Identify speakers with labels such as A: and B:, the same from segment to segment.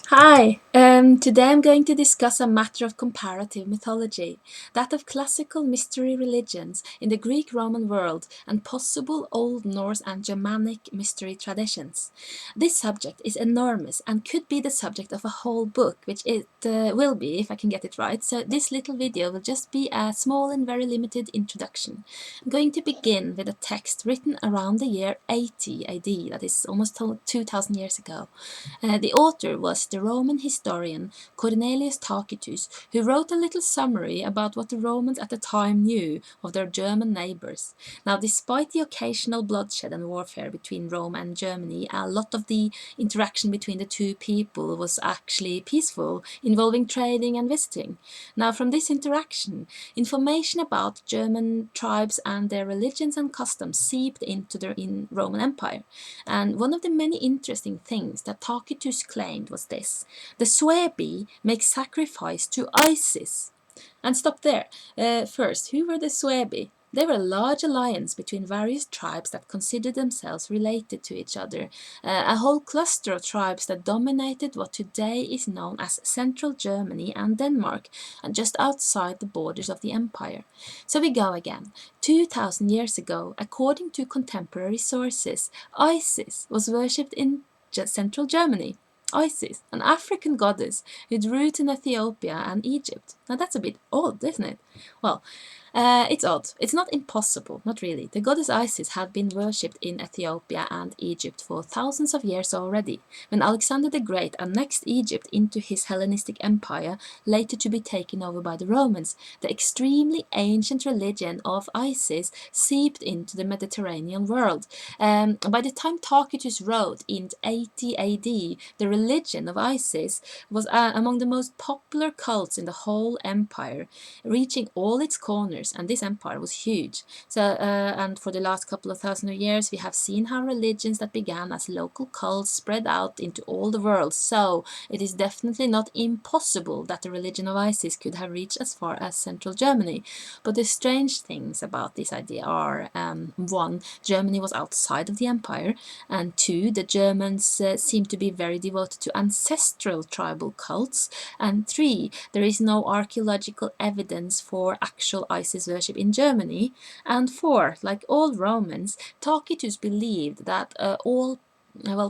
A: Hi, today I'm going to discuss a matter of comparative mythology, that of classical mystery religions in the Greek-Roman world and possible Old Norse and Germanic mystery traditions. This subject is enormous and could be the subject of a whole book, which it will be if I can get it right, so this little video will just be a small and very limited introduction. I'm going to begin with a text written around the year 80 AD, that is almost 2000 years ago. The author was the Roman historian Cornelius Tacitus, who wrote a little summary about what the Romans at the time knew of their German neighbours. Now, despite the occasional bloodshed and warfare between Rome and Germany, a lot of the interaction between the two people was actually peaceful, involving trading and visiting. Now, from this interaction, information about German tribes and their religions and customs seeped into the Roman Empire. And one of the many interesting things that Tacitus claimed was this: the Suebi make sacrifice to Isis. And stop there. First, who were the Suebi? They were a large alliance between various tribes that considered themselves related to each other, a whole cluster of tribes that dominated what today is known as central Germany and Denmark, and just outside the borders of the empire. So we go again. 2000 years ago, according to contemporary sources, Isis was worshipped in central Germany. Isis, an African goddess with roots in Ethiopia and Egypt. Now that's a bit odd, isn't it? Well, it's odd. It's not impossible, not really. The goddess Isis had been worshipped in Ethiopia and Egypt for thousands of years already. When Alexander the Great annexed Egypt into his Hellenistic Empire, later to be taken over by the Romans, the extremely ancient religion of Isis seeped into the Mediterranean world. By the time Tacitus wrote in 80 AD, the religion of Isis was among the most popular cults in the whole empire, reaching all its corners, and this empire was huge. And for the last couple of thousand of years, we have seen how religions that began as local cults spread out into all the world. So it is definitely not impossible that the religion of Isis could have reached as far as central Germany. But the strange things about this idea are, one, Germany was outside of the empire, and two, the Germans seem to be very devoted to ancestral tribal cults, and three, there is no archaeological evidence for actual Isis worship in Germany, and four, like all Romans, Tacitus believed that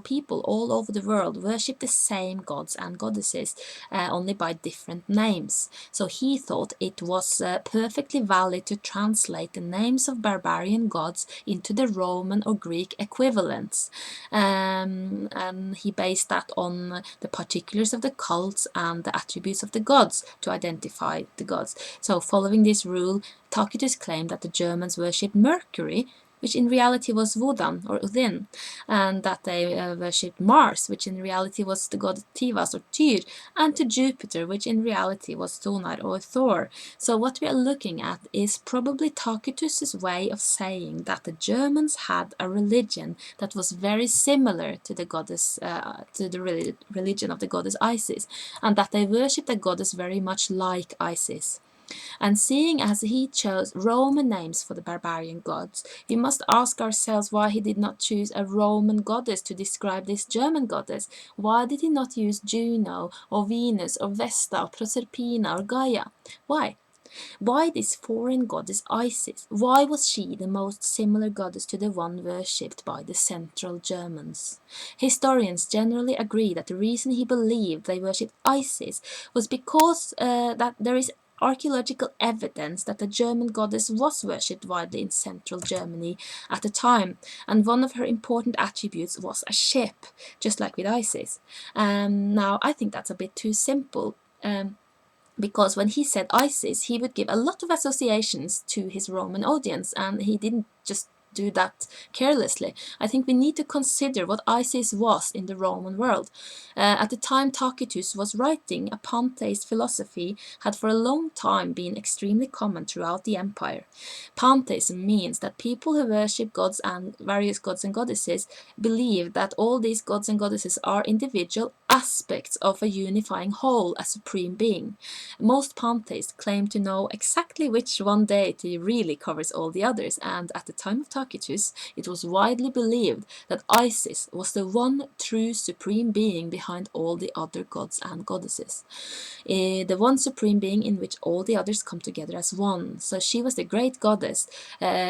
A: people all over the world worship the same gods and goddesses, only by different names. So he thought it was perfectly valid to translate the names of barbarian gods into the Roman or Greek equivalents. And he based that on the particulars of the cults and the attributes of the gods to identify the gods. So following this rule, Tacitus claimed that the Germans worshipped Mercury, which in reality was Wodan or Odin, and that they worshipped Mars, which in reality was the god Tivas or Tyr, and to Jupiter, which in reality was Thonar or Thor. So what we are looking at is probably Tacitus's way of saying that the Germans had a religion that was very similar to the goddess, to the religion of the goddess Isis, and that they worshipped a goddess very much like Isis. And seeing as he chose Roman names for the barbarian gods, we must ask ourselves why he did not choose a Roman goddess to describe this German goddess. Why did he not use Juno, or Venus, or Vesta, or Proserpina, or Gaia? Why? Why this foreign goddess Isis? Why was she the most similar goddess to the one worshipped by the Central Germans? Historians generally agree that the reason he believed they worshipped Isis was because that there is archaeological evidence that the German goddess was worshipped widely in central Germany at the time, and one of her important attributes was a ship, just like with Isis. Now, I think that's a bit too simple. Because when he said Isis, he would give a lot of associations to his Roman audience, and he didn't just do that carelessly. I think we need to consider what Isis was in the Roman world. At the time Tacitus was writing, a pantheist philosophy had for a long time been extremely common throughout the empire. Pantheism means that people who worship gods and various gods and goddesses believe that all these gods and goddesses are individual aspects of a unifying whole, a supreme being. Most pantheists claim to know exactly which one deity really covers all the others, and at the time of Tacitus, it was widely believed that Isis was the one true supreme being behind all the other gods and goddesses. The one supreme being in which all the others come together as one. So she was the great goddess,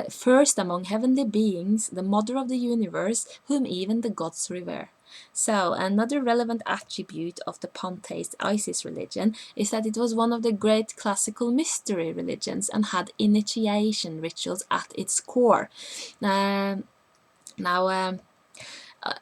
A: first among heavenly beings, the mother of the universe, whom even the gods revere. So, another relevant attribute of the pantheist Isis religion is that it was one of the great classical mystery religions and had initiation rituals at its core.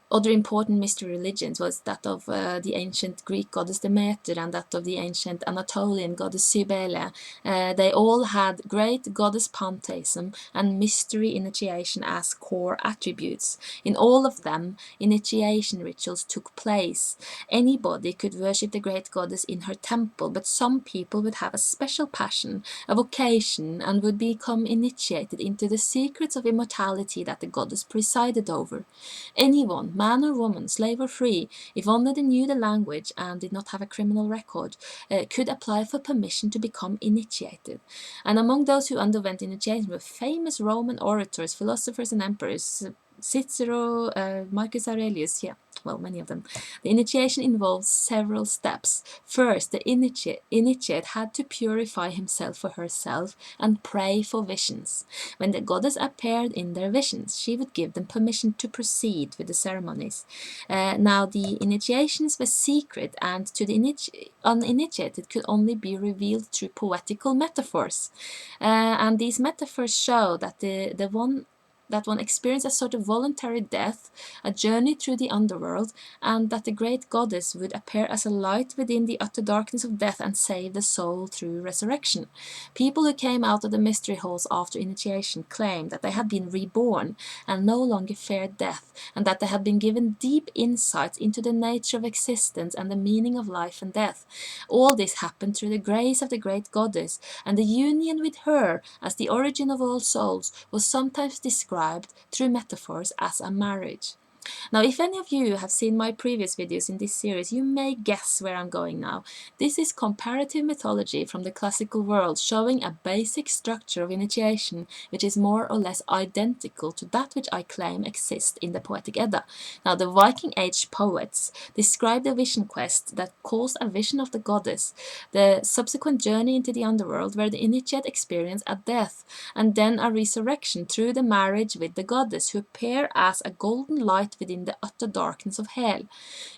A: Other important mystery religions was that of the ancient Greek goddess Demeter and that of the ancient Anatolian goddess Cybele. They all had great goddess pantheism and mystery initiation as core attributes. In all of them, initiation rituals took place. Anybody could worship the great goddess in her temple, but some people would have a special passion, a vocation, and would become initiated into the secrets of immortality that the goddess presided over. Anyone, man or woman, slave or free, if only they knew the language and did not have a criminal record, could apply for permission to become initiated. And among those who underwent initiation were famous Roman orators, philosophers and emperors, Cicero, Marcus Aurelius, many of them. The initiation involves several steps. First, the initiate had to purify himself or herself and pray for visions. When the goddess appeared in their visions, she would give them permission to proceed with the ceremonies. Now, the initiations were secret, and to the uninitiated could only be revealed through poetical metaphors. And these metaphors show that one experienced a sort of voluntary death, a journey through the underworld, and that the great goddess would appear as a light within the utter darkness of death and save the soul through resurrection. People who came out of the mystery halls after initiation claimed that they had been reborn and no longer feared death, and that they had been given deep insights into the nature of existence and the meaning of life and death. All this happened through the grace of the great goddess, and the union with her as the origin of all souls was sometimes described through metaphors as a marriage. Now, if any of you have seen my previous videos in this series, you may guess where I'm going now. This is comparative mythology from the classical world, showing a basic structure of initiation which is more or less identical to that which I claim exists in the Poetic Edda. Now, the Viking Age poets described a vision quest that caused a vision of the goddess, the subsequent journey into the underworld where the initiate experience a death, and then a resurrection through the marriage with the goddess, who appear as a golden light within the utter darkness of hell.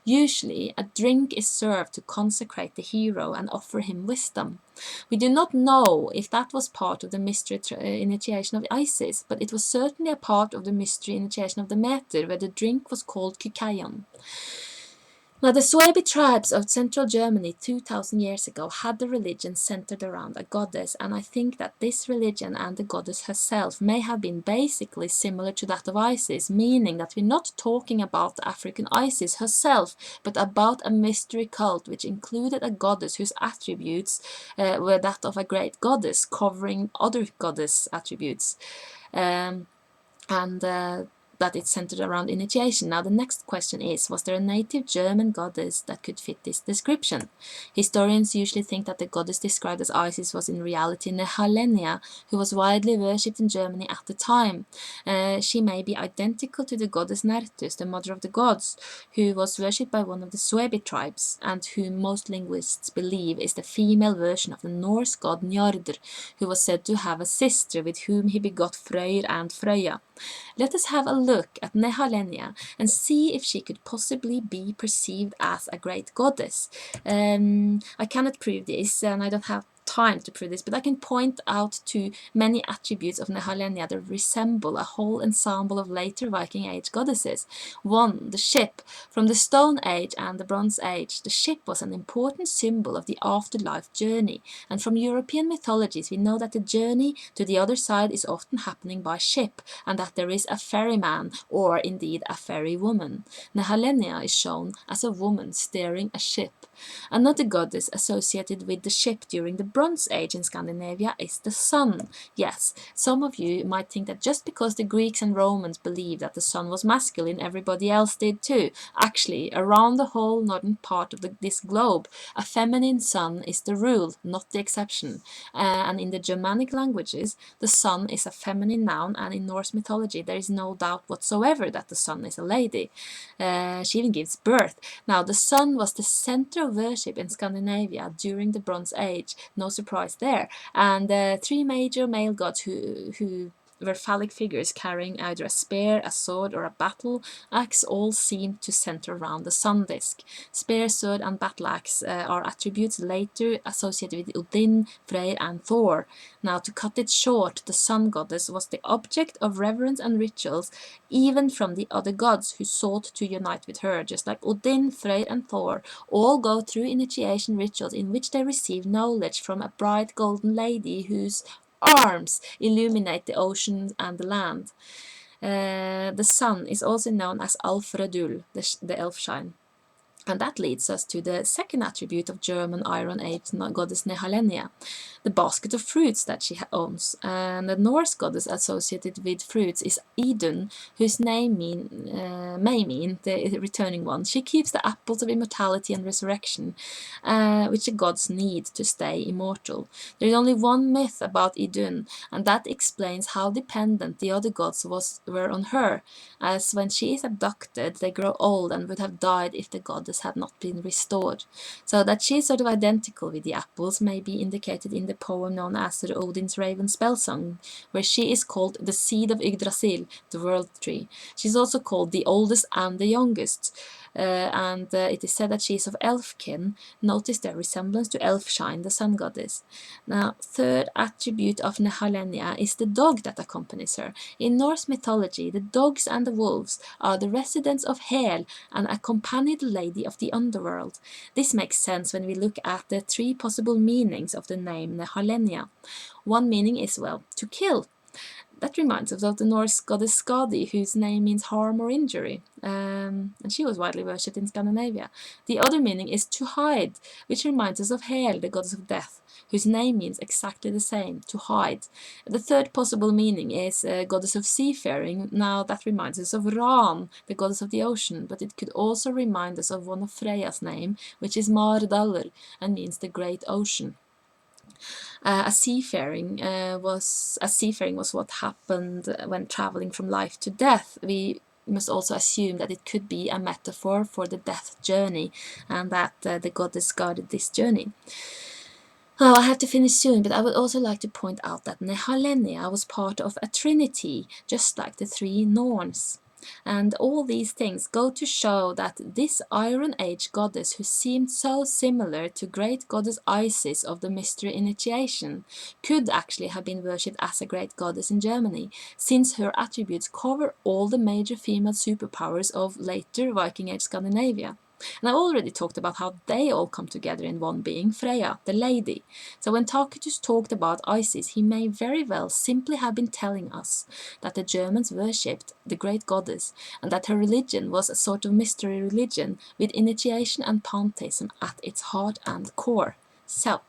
A: Usually, a drink is served to consecrate the hero and offer him wisdom. We do not know if that was part of the mystery initiation of Isis, but it was certainly a part of the mystery initiation of Demeter, where the drink was called kykayon. Now, the Suebi tribes of central Germany 2000 years ago had the religion centered around a goddess, and I think that this religion and the goddess herself may have been basically similar to that of Isis, meaning that we're not talking about the African Isis herself, but about a mystery cult which included a goddess whose attributes were that of a great goddess, covering other goddess attributes. That it's centered around initiation. Now, the next question is, was there a native German goddess that could fit this description? Historians usually think that the goddess described as Isis was in reality Nehalennia, who was widely worshipped in Germany at the time. She may be identical to the goddess Nertus, the mother of the gods, who was worshipped by one of the Suebi tribes, and whom most linguists believe is the female version of the Norse god Njordr, who was said to have a sister with whom he begot Freyr and Freyja. Let us have a look at Nehalennia and see if she could possibly be perceived as a great goddess. I cannot prove this, and I don't have time to prove this, but I can point out to many attributes of Nehalennia that resemble a whole ensemble of later Viking Age goddesses. 1. The ship. From the Stone Age and the Bronze Age, the ship was an important symbol of the afterlife journey, and from European mythologies we know that the journey to the other side is often happening by ship, and that there is a ferryman, or indeed a ferrywoman. Nehalennia is shown as a woman steering a ship. Another goddess associated with the ship during the Bronze Bronze Age in Scandinavia is the sun. Yes, some of you might think that just because the Greeks and Romans believed that the sun was masculine, everybody else did too. Actually, around the whole northern part of this globe, a feminine sun is the rule, not the exception. And in the Germanic languages, the sun is a feminine noun, and in Norse mythology there is no doubt whatsoever that the sun is a lady. She even gives birth. Now, the sun was the center of worship in Scandinavia during the Bronze Age, no surprise there, and three major male gods who were phallic figures carrying either a spear, a sword, or a battle axe all seem to center around the sun disk. Spear, sword, and battle axe are attributes later associated with Odin, Freyr, and Thor. Now, to cut it short, the sun goddess was the object of reverence and rituals, even from the other gods who sought to unite with her, just like Odin, Freyr, and Thor all go through initiation rituals in which they receive knowledge from a bright golden lady whose arms illuminate the ocean and the land. The sun is also known as Alfredul, the elf shine. And that leads us to the second attribute of German Iron Age goddess Nehalennia, the basket of fruits that she owns. And the Norse goddess associated with fruits is Idun, whose name may mean the returning one. She keeps the apples of immortality and resurrection, which the gods need to stay immortal. There is only one myth about Idun, and that explains how dependent the other gods were on her, as when she is abducted, they grow old and would have died if the goddess had not been restored. So that she is sort of identical with the apples may be indicated in the poem known as Odin's Raven Spell Song, where she is called the seed of Yggdrasil, the world tree. She is also called the oldest and the youngest, and it is said that she is of elfkin. Notice their resemblance to Elfshine, the sun goddess. Now, third attribute of Nehalennia is the dog that accompanies her. In Norse mythology, the dogs and the wolves are the residents of Hel and accompany the lady of the underworld. This makes sense when we look at the three possible meanings of the name Nehalennia. One meaning is, well, to kill. That reminds us of the Norse goddess Skadi, whose name means harm or injury, and she was widely worshipped in Scandinavia. The other meaning is to hide, which reminds us of Hel, the goddess of death, whose name means exactly the same, to hide. The third possible meaning is goddess of seafaring. Now that reminds us of Ran, the goddess of the ocean, but it could also remind us of one of Freya's name, which is Mardalr, and means the great ocean. Seafaring was what happened when traveling from life to death. We must also assume that it could be a metaphor for the death journey, and that the goddess guarded this journey. Oh, I have to finish soon, but I would also like to point out that Nehalennia was part of a trinity, just like the three Norns. And all these things go to show that this Iron Age goddess, who seemed so similar to great goddess Isis of the mystery initiation, could actually have been worshipped as a great goddess in Germany, since her attributes cover all the major female superpowers of later Viking Age Scandinavia. And I already talked about how they all come together in one being, Freya, the lady. So when Tacitus talked about Isis, he may very well simply have been telling us that the Germans worshipped the great goddess, and that her religion was a sort of mystery religion with initiation and pantheism at its heart and core. So,